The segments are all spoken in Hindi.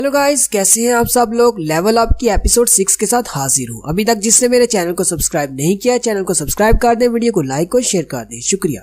हेलो गाइस, कैसे हैं आप सब लोग। लेवल अप की एपिसोड 6 के साथ हाजिर हूँ। अभी तक जिसने मेरे चैनल को सब्सक्राइब नहीं किया है, चैनल को सब्सक्राइब कर दें, वीडियो को लाइक और शेयर कर दें, शुक्रिया।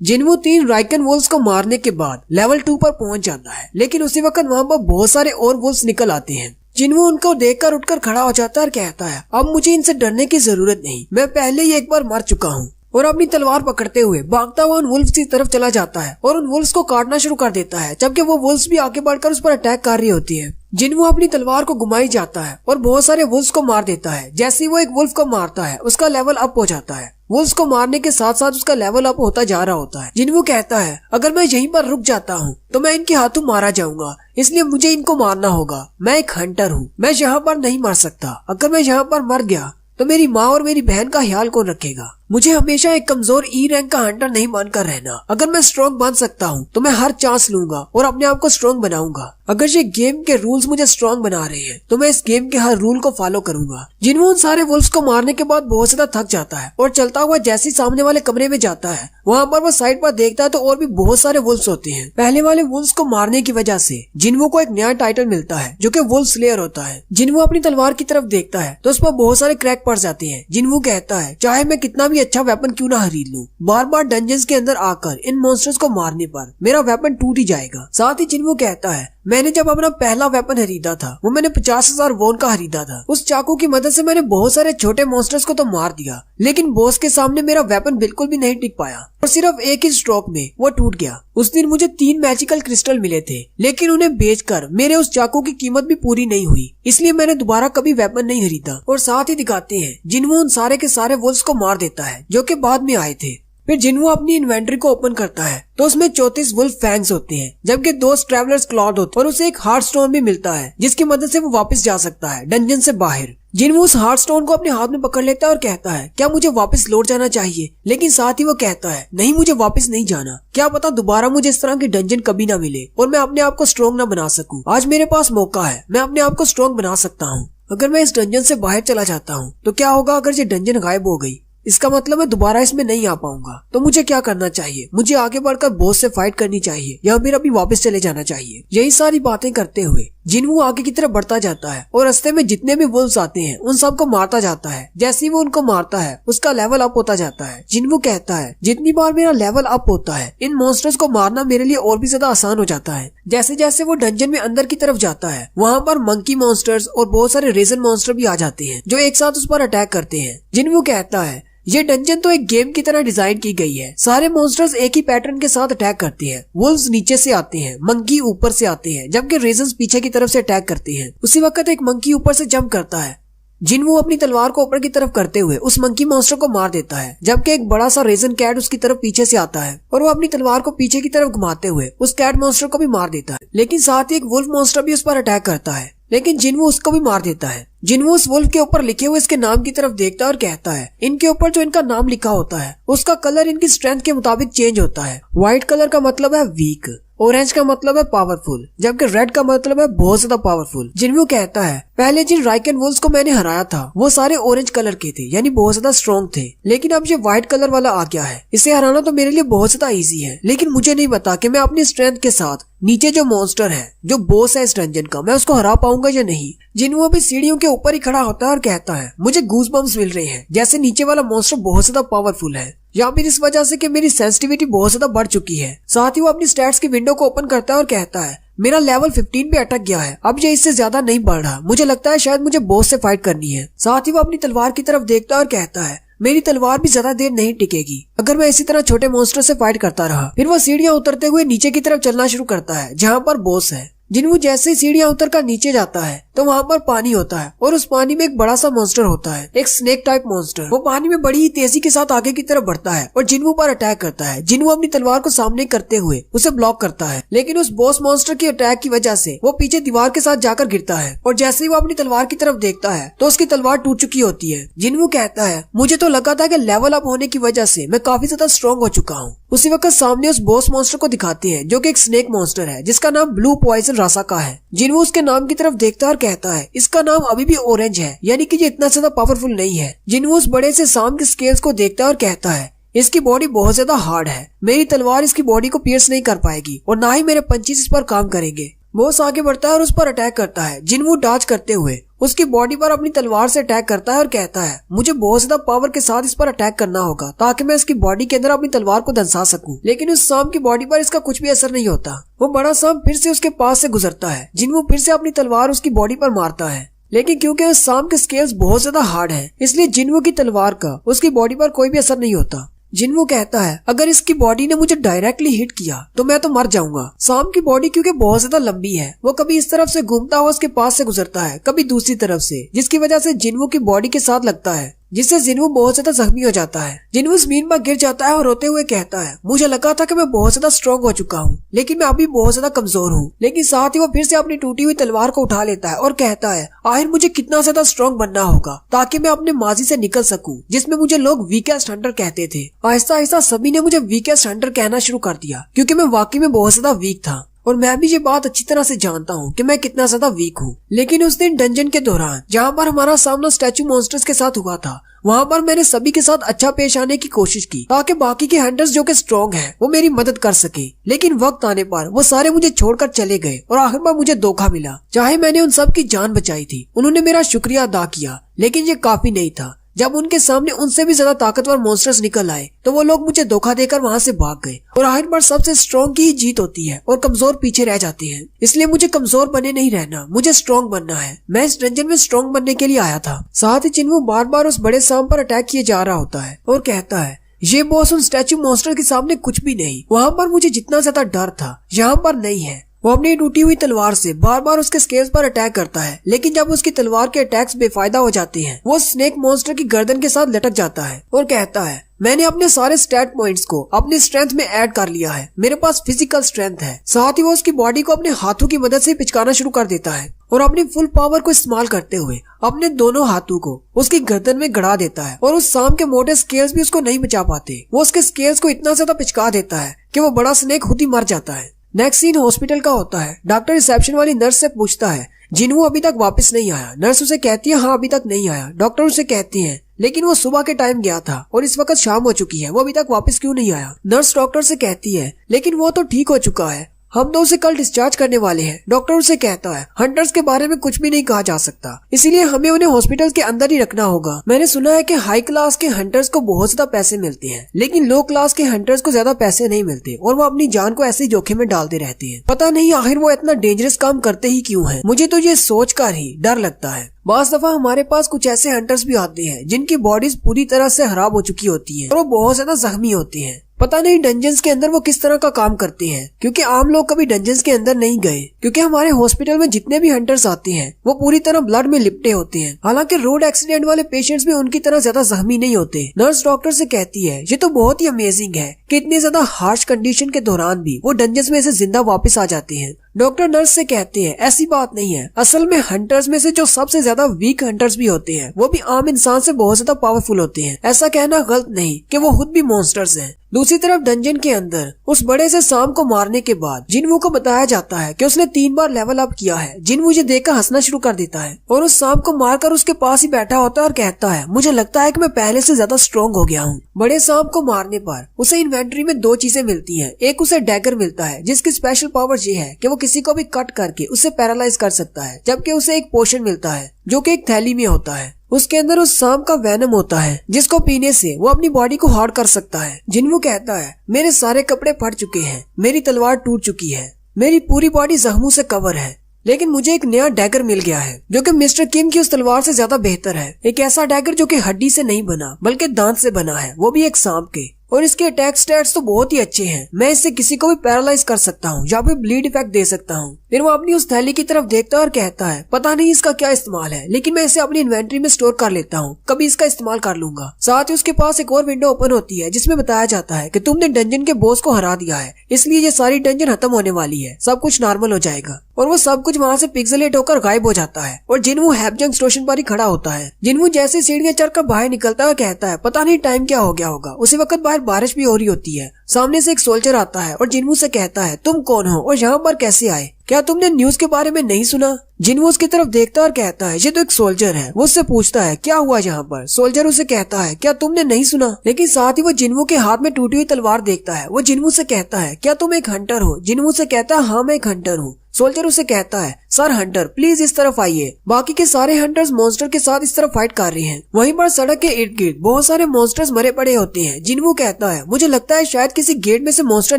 जिनवू 3 राइकन वुल्फ्स को मारने के बाद लेवल 2 पर पहुंच जाता है, लेकिन उसी वक्त वहाँ पर बहुत सारे और वुल्फ्स निकल आते हैं। जिनवू उनको देखकर उठकर खड़ा हो जाता है और कहता है, अब मुझे इनसे डरने की जरूरत नहीं, मैं पहले ही एक बार मर चुका हूँ। और अपनी तलवार पकड़ते हुए भागता हुआ उन वुल्फ्स की तरफ चला जाता है और उन वुल्फ्स को काटना शुरू कर देता है, जबकि वो वुल्फ्स भी आगे बढ़कर उस पर अटैक कर रही होती है। जिनवू अपनी तलवार को घुमाई जाता है और बहुत सारे वुल्फ्स को मार देता है। जैसे ही वो एक वुल्फ को मारता है, उसका लेवल अप हो जाता है। वुल्फ्स को मारने के साथ साथ उसका लेवल अप होता जा रहा होता है। जिनवू कहता है, अगर मैं यहीं पर रुक जाता हूँ तो मैं इनके हाथों मारा जाऊंगा, इसलिए मुझे इनको मारना होगा। मैं एक हंटर हूँ, मैं यहाँ पर नहीं मर सकता। अगर मैं यहाँ पर मर गया तो मेरी माँ और मेरी बहन का ख्याल कौन रखेगा। मुझे हमेशा एक कमजोर ई रैंक का हंटर नहीं बनकर रहना। अगर मैं स्ट्रॉन्ग बन सकता हूँ तो मैं हर चांस लूंगा और अपने आप को स्ट्रॉन्ग बनाऊंगा। अगर ये गेम के रूल्स मुझे स्ट्रॉन्ग बना रहे हैं तो मैं इस गेम के हर रूल को फॉलो करूंगा। जिनवू उन सारे वुल्फ्स को मारने के बाद बहुत ज्यादा थक जाता है और चलता हुआ जैसे ही सामने वाले कमरे में जाता है, वहाँ पर वो साइड पर देखता है तो और भी बहुत सारे वुल्फ्स होते हैं। पहले वाले वुल्फ्स को मारने की वजह से जिनवू को एक नया टाइटल मिलता है जो कि वुल्फ स्लेयर होता है। जिनवू अपनी तलवार की तरफ देखता है तो उस पर बहुत सारे क्रैक पड़ जाते हैं। जिनवू कहता है, चाहे मैं कितना भी अच्छा वेपन क्यों खरीद लूं, बार बार डंजन्स के अंदर आकर इन मॉन्स्टर्स को मारने पर मेरा वेपन टूट ही जाएगा। साथ ही जिनवू कहता है, मैंने जब अपना पहला वेपन खरीदा था वो मैंने 50,000 वॉन का खरीदा था। उस चाकू की मदद से मैंने बहुत सारे छोटे मॉन्स्टर्स को तो मार दिया, लेकिन बॉस के सामने मेरा वेपन बिल्कुल भी नहीं टिक पाया और सिर्फ एक ही स्ट्रोक में वो टूट गया। उस दिन मुझे 3 मैजिकल क्रिस्टल मिले थे, लेकिन उन्हें बेचकर मेरे उस चाकू की कीमत भी पूरी नहीं हुई, इसलिए मैंने दोबारा कभी वेपन नहीं खरीदा। और साथ ही दिखाते हैं जिनवू उन सारे के सारे वुल्फ्स को मार देता है जो कि बाद में आए थे। फिर जिनवू अपनी इन्वेंटरी को ओपन करता है तो उसमें 34 वुल्फ फैंग्स होते हैं, जबकि 2 ट्रैवलर्स क्लॉथ होते हैं और उसे एक हार्ट स्टोन भी मिलता है जिसकी मदद से वो वापस जा सकता है डंजन से बाहर। जिनवू उस हार्ट स्टोन को अपने हाथ में पकड़ लेता है और कहता है, क्या मुझे वापस लौट जाना चाहिए। लेकिन साथ ही वो कहता है, नहीं, मुझे वापस नहीं जाना। क्या पता दोबारा मुझे इस तरह की डंजन कभी ना मिले और मैं अपने आप को स्ट्रॉन्ग ना बना सकूं। आज मेरे पास मौका है, मैं अपने आप को स्ट्रॉन्ग बना सकता हूँ। अगर मैं इस डंजन से बाहर चला जाता हूँ तो क्या होगा अगर ये डंजन गायब हो गई। इसका मतलब मैं दोबारा इसमें नहीं आ पाऊंगा। तो मुझे क्या करना चाहिए, मुझे आगे बढ़कर बॉस से फाइट करनी चाहिए या फिर अभी वापस चले जाना चाहिए। यही सारी बातें करते हुए जिनवू आगे की तरफ बढ़ता जाता है और रास्ते में जितने भी वुल्फ्स आते हैं उन सबको मारता जाता है। जैसे ही वो उनको मारता है उसका लेवल अप होता जाता है। जिनवू कहता है, जितनी बार मेरा लेवल अप होता है इन मॉन्स्टर्स को मारना मेरे लिए और भी ज्यादा आसान हो जाता है। जैसे जैसे वो डंजन में अंदर की तरफ जाता है, वहाँ पर मंकी मॉन्स्टर्स और बहुत सारे रेजन मॉन्स्टर भी आ जाते हैं जो एक साथ उस पर अटैक करते हैं। जिनवू कहता है, ये डंजन तो एक गेम की तरह डिजाइन की गई है। सारे मॉन्स्टर्स एक ही पैटर्न के साथ अटैक करते हैं। वुल्फ्स नीचे से आते हैं, मंकी ऊपर से आते हैं, जबकि रेजन्स पीछे की तरफ से अटैक करते हैं। उसी वक्त एक मंकी ऊपर से जंप करता है। जिनवू अपनी तलवार को ऊपर की तरफ करते हुए उस मंकी मॉन्स्टर को मार देता है, जबकि एक बड़ा सा रेजन कैट उसकी तरफ पीछे से आता है और वो अपनी तलवार को पीछे की तरफ घुमाते हुए उस कैट मॉन्स्टर को भी मार देता है। लेकिन साथ ही एक वुल्फ मॉन्स्टर भी उस पर अटैक करता है, लेकिन जिनवू उसको भी मार देता है। जिनवू उस वुल्फ के ऊपर लिखे हुए इसके नाम की तरफ देखता है और कहता है, इनके ऊपर जो इनका नाम लिखा होता है उसका कलर इनकी स्ट्रेंथ के मुताबिक चेंज होता है। व्हाइट कलर का मतलब है वीक, ऑरेंज का मतलब है पावरफुल, जबकि रेड का मतलब है बहुत ज्यादा पावरफुल। जिनवू कहता है, पहले जिन राइकन वुल्फ्स को मैंने हराया था वो सारे ऑरेंज कलर के थे, यानी बहुत ज्यादा स्ट्रॉन्ग थे, लेकिन अब ये व्हाइट कलर वाला आ गया है। इसे हराना तो मेरे लिए बहुत ज्यादा इजी है, लेकिन मुझे नहीं पता कि मैं अपनी स्ट्रेंथ के साथ नीचे जो मॉन्स्टर है, जो बॉस है इस डंजन का, मैं उसको हरा पाऊंगा या नहीं। जिनवू अभी सीढ़ियों के ऊपर ही खड़ा होता है और कहता है, मुझे गूज बम्स मिल रहे हैं, जैसे नीचे वाला मॉन्स्टर बहुत ज्यादा पावरफुल है, या फिर इस वजह से कि मेरी सेंसिटिविटी बहुत ज्यादा बढ़ चुकी है। साथ ही वो अपनी स्टैट्स की विंडो को ओपन करता है और कहता है, मेरा लेवल 15 पे अटक गया है, अब ये इससे ज्यादा नहीं बढ़ रहा। मुझे लगता है शायद मुझे बॉस से फाइट करनी है। साथ ही वो अपनी तलवार की तरफ देखता है और कहता है, मेरी तलवार भी ज्यादा देर नहीं टिकेगी अगर मैं इसी तरह छोटे मॉन्स्टर से फाइट करता रहा। फिर वो सीढ़ियां उतरते हुए नीचे की तरफ चलना शुरू करता है जहाँ पर बॉस है। जिनवू जैसे ही सीढ़ियां उतरकर नीचे जाता है तो वहाँ पर पानी होता है और उस पानी में एक बड़ा सा मॉन्स्टर होता है, एक स्नेक टाइप मॉन्स्टर। वो पानी में बड़ी ही तेजी के साथ आगे की तरफ बढ़ता है और जिनवू पर अटैक करता है। जिनवू अपनी तलवार को सामने करते हुए उसे ब्लॉक करता है, लेकिन उस बॉस मॉन्स्टर की अटैक की वजह से वो पीछे दीवार के साथ जाकर गिरता है और जैसे ही वो अपनी तलवार की तरफ देखता है तो उसकी तलवार टूट चुकी होती है। जिनवू कहता है, मुझे तो लगा था कि लेवल अप होने की वजह से मैं काफी ज्यादा स्ट्रॉन्ग हो चुका हूँ। उसी वक्त सामने उस बॉस मॉन्स्टर को दिखाते हैं जो कि एक स्नेक मॉन्स्टर है जिसका नाम ब्लू पॉइजन रासा का है। जिनवू उसके नाम की तरफ देखता है और कहता है, इसका नाम अभी भी ऑरेंज है, यानी कि ये इतना ज्यादा पावरफुल नहीं है। जिनवू उस बड़े से सांप के स्केल्स को देखता है और कहता है, इसकी बॉडी बहुत ज्यादा हार्ड है, मेरी तलवार इसकी बॉडी को पियर्स नहीं कर पाएगी और ना ही मेरे पंचेस इस पर काम करेंगे। बॉस आगे बढ़ता है और उस पर अटैक करता है। जिनवू डॉज करते हुए उसकी बॉडी पर अपनी तलवार से अटैक करता है और कहता है मुझे बहुत ज्यादा पावर के साथ इस पर अटैक करना होगा ताकि मैं इसकी बॉडी के अंदर अपनी तलवार को धंसा सकूं। लेकिन उस सांप की बॉडी पर इसका कुछ भी असर नहीं होता। वो बड़ा सांप फिर से उसके पास से गुजरता है। जिनवू फिर से अपनी तलवार उसकी बॉडी पर मारता है, लेकिन क्योंकि उस सांप के स्केल्स बहुत ज्यादा हार्ड हैं, इसलिए जिनवू की तलवार का उसकी बॉडी पर कोई भी असर नहीं होता। जिनवू कहता है अगर इसकी बॉडी ने मुझे डायरेक्टली हिट किया तो मैं तो मर जाऊंगा। सांप की बॉडी क्योंकि बहुत ज्यादा लंबी है, वो कभी इस तरफ से घूमता हुआ उसके पास से गुजरता है, कभी दूसरी तरफ से, जिसकी वजह से जिनवू की बॉडी के साथ लगता है, जिससे जिनवू बहुत ज्यादा जख्मी हो जाता है। जिनवू जमीन पर गिर जाता है और रोते हुए कहता है मुझे लगा था कि मैं बहुत ज्यादा स्ट्रॉन्ग हो चुका हूँ, लेकिन मैं अभी बहुत ज्यादा कमजोर हूँ। लेकिन साथ ही वो फिर से अपनी टूटी हुई तलवार को उठा लेता है और कहता है आखिर मुझे कितना ज्यादा स्ट्रॉन्ग बनना होगा ताकि मैं अपने माजी से निकल सकूं, जिसमें मुझे लोग वीकेस्ट हंटर कहते थे। आहिस्ता आहिस्ता सभी ने मुझे वीकेस्ट हंटर कहना शुरू कर दिया क्योंकि मैं वाकई में बहुत ज्यादा वीक था और मैं भी ये बात अच्छी तरह से जानता हूँ कि मैं कितना ज्यादा वीक हूँ। लेकिन उस दिन डंजन के दौरान जहाँ पर हमारा सामना स्टैचू मॉन्स्टर्स के साथ हुआ था, वहाँ पर मैंने सभी के साथ अच्छा पेश आने की कोशिश की ताकि बाकी के हंटर्स जो कि स्ट्रॉन्ग हैं वो मेरी मदद कर सके। लेकिन वक्त आने पर वो सारे मुझे छोड़कर चले गए और आखिर में मुझे धोखा मिला। चाहे मैंने उन सब की जान बचाई थी, उन्होंने मेरा शुक्रिया अदा किया, लेकिन ये काफी नहीं था। जब उनके सामने उनसे भी ज्यादा ताकतवर मॉन्स्टर्स निकल आए तो वो लोग मुझे धोखा देकर वहाँ से भाग गए और आखिर बार सबसे स्ट्रॉन्ग की ही जीत होती है और कमजोर पीछे रह जाते हैं। इसलिए मुझे कमजोर बने नहीं रहना, मुझे स्ट्रॉन्ग बनना है। मैं इस डंजन में स्ट्रॉन्ग बनने के लिए आया था। साथ ही जिनवू बार बार उस बड़े सांप पर अटैक किए जा रहा होता है और कहता है ये बॉस उन स्टैचू मॉन्स्टर के सामने कुछ भी नहीं। वहाँ पर मुझे जितना ज्यादा डर था यहाँ पर नहीं है। वो अपनी टूटी हुई तलवार से बार बार उसके स्केल्स पर अटैक करता है, लेकिन जब उसकी तलवार के अटैक्स बेफायदा हो जाते हैं, वो स्नेक मॉन्स्टर की गर्दन के साथ लटक जाता है और कहता है मैंने अपने सारे स्टैट पॉइंट्स को अपनी स्ट्रेंथ में ऐड कर लिया है, मेरे पास फिजिकल स्ट्रेंथ है। साथ ही वो उसकी बॉडी को अपने हाथों की मदद से पिचकाना शुरू कर देता है और अपनी फुल पावर को इस्तेमाल करते हुए अपने दोनों हाथों को उसकी गर्दन में गड़ा देता है और उस सांप के मोटे स्केल्स भी उसको नहीं बचा पाते। वो उसके स्केल्स को इतना ज्यादा पिचका देता है कि वो बड़ा स्नेक खुद ही मर जाता है। नेक्स्ट सीन हॉस्पिटल का होता है। डॉक्टर रिसेप्शन वाली नर्स से पूछता है जिनवू अभी तक वापस नहीं आया। नर्स उसे कहती है हाँ अभी तक नहीं आया। डॉक्टर उसे कहती है लेकिन वो सुबह के टाइम गया था और इस वक्त शाम हो चुकी है, वो अभी तक वापस क्यों नहीं आया। नर्स डॉक्टर से कहती है लेकिन वो तो ठीक हो चुका है, हम तो उसे कल डिस्चार्ज करने वाले हैं। डॉक्टर उसे कहता है हंटर्स के बारे में कुछ भी नहीं कहा जा सकता, इसीलिए हमें उन्हें हॉस्पिटल के अंदर ही रखना होगा। मैंने सुना है कि हाई क्लास के हंटर्स को बहुत ज्यादा पैसे मिलते हैं, लेकिन लो क्लास के हंटर्स को ज्यादा पैसे नहीं मिलते और वो अपनी जान को ऐसे ही जोखिम में डालते रहते हैं। पता नहीं आखिर वो इतना डेंजरस काम करते ही क्यों है। मुझे तो ये सोच कर ही डर लगता है। बास दफा हमारे पास कुछ ऐसे हंटर्स भी आते हैं जिनकी बॉडीज पूरी तरह से खराब हो चुकी होती है और वो बहुत ज्यादा जख्मी होते हैं। पता नहीं डंजन्स के अंदर वो किस तरह का काम करते हैं, क्योंकि आम लोग कभी डंजन्स के अंदर नहीं गए। क्योंकि हमारे हॉस्पिटल में जितने भी हंटर्स आते हैं वो पूरी तरह ब्लड में लिपटे होते हैं। हालांकि रोड एक्सीडेंट वाले पेशेंट्स भी उनकी तरह ज्यादा जख्मी नहीं होते। नर्स डॉक्टर से कहती है ये तो बहुत ही अमेजिंग है कि इतनी ज्यादा हार्श कंडीशन के दौरान भी वो डंजन्स में से जिंदा वापस आ जाते हैं। डॉक्टर नर्स से कहते हैं ऐसी बात नहीं है, असल में हंटर्स में से जो सबसे ज्यादा वीक हंटर्स भी होते हैं वो भी आम इंसान से बहुत ज्यादा पावरफुल होते हैं। ऐसा कहना गलत नहीं कि वो खुद भी मॉन्स्टर्स हैं। दूसरी तरफ डंजन के अंदर उस बड़े से सांप को मारने के बाद जिनवू को बताया जाता है कि उसने 3 बार लेवल अप किया है। जिनवू ये देखकर हंसना शुरू कर देता है और उस सांप को मारकर उसके पास ही बैठा होता है और कहता है मुझे लगता है कि मैं पहले से ज्यादा स्ट्रॉन्ग हो गया हूँ। बड़े सांप को मारने पर उसे इन्वेंट्री में 2 चीजें मिलती है। एक उसे डैगर मिलता है जिसकी स्पेशल पावर ये है कि वो किसी को भी कट करके उसे पैरालाइज कर सकता है, जबकि उसे एक पोशन मिलता है जो कि एक थैली में होता है। उसके अंदर उस सांप का वेनम होता है जिसको पीने से वो अपनी बॉडी को हार्ड कर सकता है। जिनवू कहता है मेरे सारे कपड़े फट चुके हैं, मेरी तलवार टूट चुकी है, मेरी पूरी बॉडी जख्मों से कवर है, लेकिन मुझे एक नया डैगर मिल गया है जो कि मिस्टर किम की उस तलवार से ज्यादा बेहतर है। एक ऐसा डैगर जो कि हड्डी से नहीं बना बल्कि दांत से बना है, वो भी एक सांप के, और इसके अटैक स्टैट्स तो बहुत ही अच्छे हैं। मैं इससे किसी को भी पैरालाइज कर सकता हूँ या फिर ब्लीड इफेक्ट दे सकता हूँ। फिर वो अपनी उस थैली की तरफ देखता है और कहता है पता नहीं इसका क्या इस्तेमाल है, लेकिन मैं इसे अपनी इन्वेंट्री में स्टोर कर लेता हूँ, कभी इसका इस्तेमाल कर लूंगा। साथ ही उसके पास एक और विंडो ओपन होती है जिसमें बताया जाता है कि तुमने डंजन के बॉस को हरा दिया है, इसलिए ये सारी डंजन खत्म होने वाली है, सब कुछ नॉर्मल हो जाएगा। और वो सब कुछ वहाँ से पिक्सेलेट होकर गायब हो जाता है और जिनवू हैपजंग स्टेशन पर ही खड़ा होता है। जिनवू जैसे सीढ़ियां चढ़कर बाहर निकलता है कहता है पता नहीं टाइम क्या हो गया होगा। उसी वक्त बाहर बारिश भी हो रही होती है। सामने से एक सोल्जर आता है और जिनवू से कहता है तुम कौन हो और यहाँ पर कैसे आए, क्या तुमने न्यूज के बारे में नहीं सुना। जिनवू उसकी तरफ देखता और कहता है ये तो एक सोल्जर है। वो उससे पूछता है क्या हुआ यहाँ पर। सोल्जर उसे कहता है क्या तुमने नहीं सुना, लेकिन साथ ही वो जिनवू के हाथ में टूटी हुई तलवार देखता है। वो जिनवू से कहता है क्या तुम एक हंटर हो। जिनवू से कहता है हाँ मैं एक हंटर हूँ। सोल्जर उसे कहता है, सर हंटर प्लीज इस तरफ आइए। बाकी के सारे हंटर्स मॉन्स्टर के साथ इस तरफ फाइट कर रहे हैं। वहीं पर सड़क के इर्द गिर्द बहुत सारे मॉन्स्टर्स मरे पड़े होते हैं। जिनवू कहता है, मुझे लगता है शायद किसी गेट में से मॉन्स्टर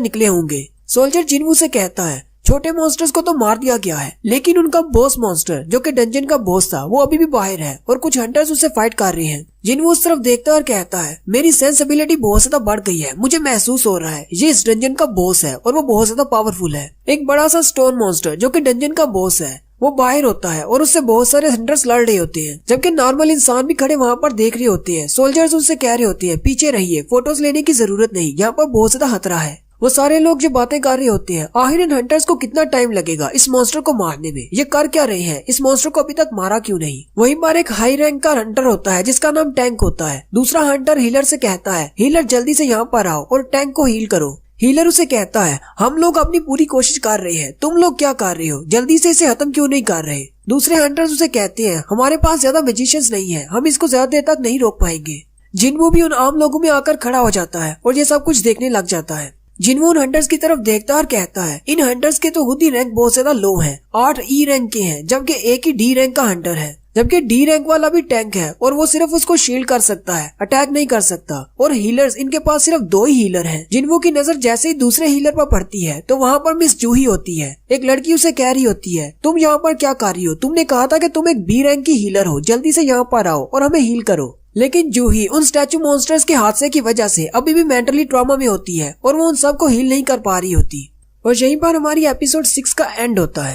निकले होंगे। सोल्जर जिनवू से कहता है, छोटे मॉन्स्टर्स को तो मार दिया गया है, लेकिन उनका बॉस मॉन्स्टर जो कि डंजन का बॉस था वो अभी भी बाहर है और कुछ हंटर्स उसे फाइट कर रहे हैं। जिनवू उस तरफ देखता है और कहता है, मेरी सेंसिबिलिटी बहुत ज्यादा बढ़ गई है। मुझे महसूस हो रहा है ये इस डंजन का बॉस है और वो बहुत ज्यादा पावरफुल है। एक बड़ा सा स्टोन मॉन्स्टर जो कि डंजन का बॉस है वो बाहर होता है और उससे बहुत सारे हंटर्स लड़ रहे होते हैं, जबकि नॉर्मल इंसान भी खड़े वहाँ पर देख रहे होते हैं। सोल्जर्स उससे कह रहे होते हैं, पीछे रहिए, फोटोज लेने की जरूरत नहीं, यहाँ पर बहुत ज्यादा खतरा है। वो सारे लोग जो बातें कर रहे होते हैं, आखिर इन हंटर्स को कितना टाइम लगेगा इस मॉन्स्टर को मारने में, ये कर क्या रहे हैं, इस मॉन्स्टर को अभी तक मारा क्यों नहीं। वहीं पर एक हाई रैंक का हंटर होता है जिसका नाम टैंक होता है। दूसरा हंटर हीलर से कहता है, हीलर जल्दी से यहाँ पर आओ और टैंक को हील करो। हीलर उसे कहता है, हम लोग अपनी पूरी कोशिश कर रहे हैं, तुम लोग क्या कर रहे हो, जल्दी से इसे खत्म क्यों नहीं कर रहे। दूसरे हंटर्स उसे कहते हैं, हमारे पास ज्यादा मैजिशियंस नहीं है, हम इसको ज्यादा देर तक नहीं रोक पाएंगे। जिनवू भी उन आम लोगों में आकर खड़ा हो जाता है और ये सब कुछ देखने लग जाता है। जिनवू उन हंटर्स की तरफ देखता और कहता है, इन हंटर्स के तो खुद ही रैंक बहुत ज्यादा लो है, 8 ई रैंक के हैं, जबकि एक ही डी रैंक का हंटर है। जबकि डी रैंक वाला भी टैंक है और वो सिर्फ उसको शील्ड कर सकता है, अटैक नहीं कर सकता। और हीलर्स, इनके पास सिर्फ 2 ही हीलर हैं। जिनवू की नजर जैसे ही दूसरे हीलर पर पड़ती है तो वहाँ पर मिस जूही होती है। एक लड़की उसे कह रही होती है, तुम यहाँ पर क्या कर रही हो, तुमने कहा था कि तुम एक बी रैंक की हीलर हो, जल्दी से यहाँ पर आओ और हमें हील करो। लेकिन जूही उन स्टैचू मॉन्स्टर्स के हादसे की वजह से अभी भी मेंटली ट्रॉमा में होती है और वो उन सबको हील नहीं कर पा रही होती। और यहीं पर हमारी एपिसोड 6 का एंड होता है।